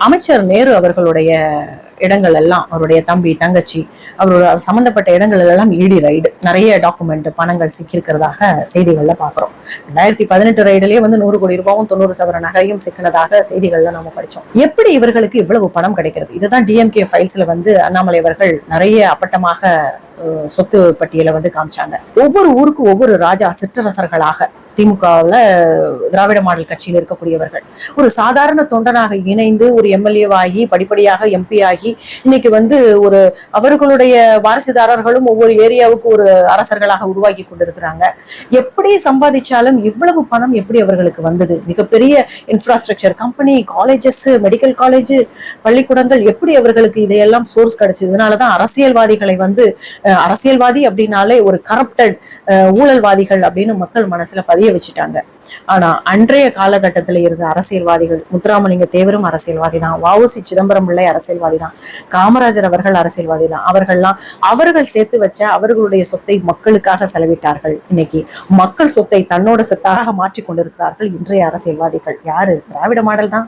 அமைச்சர் நேரு அவர்களுடைய இடங்கள் எல்லாம், அவருடைய தம்பி தங்கச்சி அவரோட சம்பந்தப்பட்ட இடங்கள் எல்லாம் இடி ரைடு, நிறைய டாக்குமெண்ட் பணங்கள் சிக்கியிருக்கிறதாக செய்திகள்ல பாக்குறோம். 2018 ரைடுலயே 100 கோடி ரூபாயும் 90 சவர நகையும் சிக்கினதாக செய்திகள்ல நாம படிச்சோம். எப்படி இவர்களுக்கு இவ்வளவு பணம் கிடைக்கிறது? இதுதான் டிஎம்கே ஃபைல்ஸ்ல அண்ணாமலை அவர்கள் நிறைய அப்பட்டமாக சொத்து பட்டியலை காமிச்சாங்க. ஒவ்வொரு ஊருக்கு ஒவ்வொரு ராஜா சிற்றரசர்களாக திமுகவுல திராவிட மாடல் கட்சியில் இருக்கக்கூடியவர்கள் ஒரு சாதாரண தொண்டனாக இணைந்து ஒரு எம்எல்ஏவாகி படிப்படியாக எம்பி ஆகி இன்னைக்கு ஒரு அவர்களுடைய வாரிசுதாரர்களும் ஒவ்வொரு ஏரியாவுக்கு ஒரு அரசர்களாக உருவாக்கி கொண்டிருக்கிறாங்க. எப்படி சம்பாதிச்சாலும் இவ்வளவு பணம் எப்படி அவர்களுக்கு வந்தது? மிகப்பெரிய infrastructure, company, colleges, medical college, பள்ளிக்கூடங்கள், எப்படி அவர்களுக்கு இதையெல்லாம் சோர்ஸ் கிடைச்சது? இதனாலதான் அரசியல்வாதிகளை அரசியல்வாதி அப்படின்னாலே ஒரு கரப்டட் ஊழல்வாதிகள் அப்படின்னு மக்கள் மனசுல பதிய வச்சுட்டாங்க. ஆனா அன்றைய காலகட்டத்தில் இருந்த அரசியல்வாதிகள், முத்துராமலிங்க தேவரும் அரசியல்வாதி தான், வ.உ.சி. சிதம்பரம் பிள்ளை அரசியல்வாதி தான், காமராஜர் அவர்கள் அரசியல்வாதி தான். அவர்கள் சேர்த்து வச்ச அவர்களுடைய சொத்தை மக்களுக்காக செலவிட்டார்கள். இன்னைக்கு மக்கள் சொத்தை தன்னோட சொத்தாக மாற்றிக் கொண்டிருக்கிறார்கள் இன்றைய அரசியல்வாதிகள். யாரு? திராவிட மாடல் தான்.